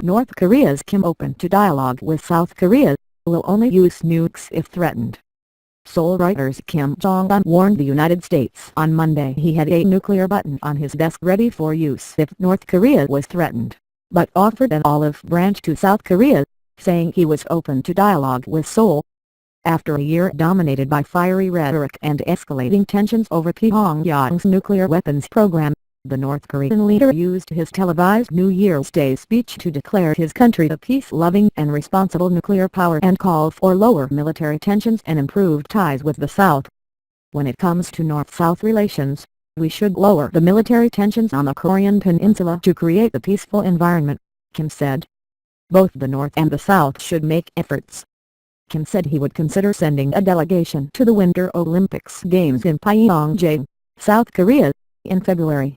North Korea's Kim opened to dialogue with South Korea, will only use nukes if threatened. Seoul Reuters. Kim Jong Un warned the United States on Monday he had a nuclear button on his desk ready for use if North Korea was threatened, but offered an olive branch to South Korea, saying he was open to dialogue with Seoul. After a year dominated by fiery rhetoric and escalating tensions over Pyongyang's nuclear weapons program, the North Korean leader used his televised New Year's Day speech to declare his country a peace-loving and responsible nuclear power and call for lower military tensions and improved ties with the South. When it comes to North-South relations, we should lower the military tensions on the Korean Peninsula to create a peaceful environment, Kim said. Both the North and the South should make efforts. Kim said he would consider sending a delegation to the Winter Olympics Games in Pyongyang, South Korea, in February.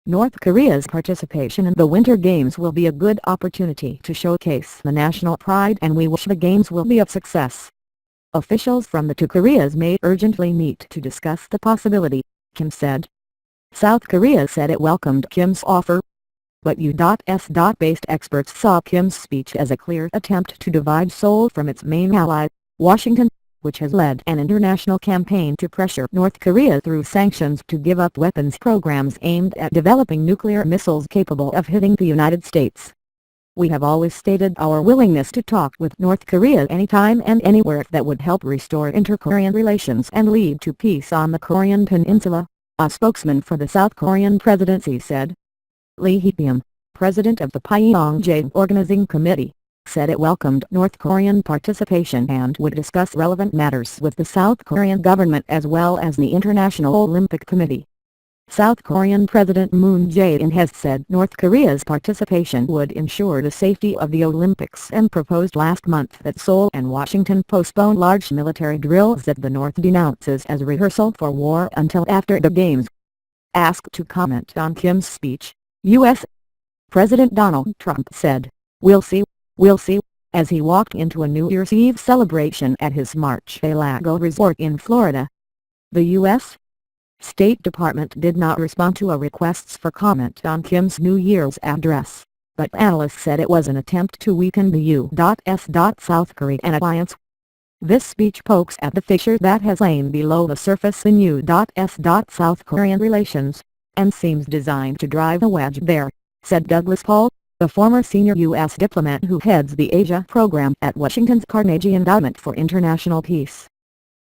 North Korea's participation in the Winter Games will be a good opportunity to showcase the national pride, and we wish the Games will be a success. Officials from the two Koreas may urgently meet to discuss the possibility, Kim said. South Korea said it welcomed Kim's offer, but U.S.-based experts saw Kim's speech as a clear attempt to divide Seoul from its main ally, Washington, which has led an international campaign to pressure North Korea through sanctions to give up weapons programs aimed at developing nuclear missiles capable of hitting the United States. We have always stated our willingness to talk with North Korea anytime and anywhere that would help restore inter-Korean relations and lead to peace on the Korean Peninsula, a spokesman for the South Korean presidency said. Lee Hee-pyum, president of the Pyongyang Organizing Committee, said it welcomed North Korean participation and would discuss relevant matters with the South Korean government as well as the International Olympic Committee. South Korean President Moon Jae-in has said North Korea's participation would ensure the safety of the Olympics and proposed last month that Seoul and Washington postpone large military drills that the North denounces as rehearsal for war until after the Games. Asked to comment on Kim's speech, U.S. President Donald Trump said, "We'll see, as he walked into a New Year's Eve celebration at his Mar-a-Lago resort in Florida. The U.S. State Department did not respond to a request for comment on Kim's New Year's address, but analysts said it was an attempt to weaken the U.S.-South Korean alliance. This speech pokes at the fissure that has lain below the surface in U.S.-South Korean relations, and seems designed to drive a wedge there," said Douglas Paul, the former senior U.S. diplomat who heads the Asia program at Washington's Carnegie Endowment for International Peace.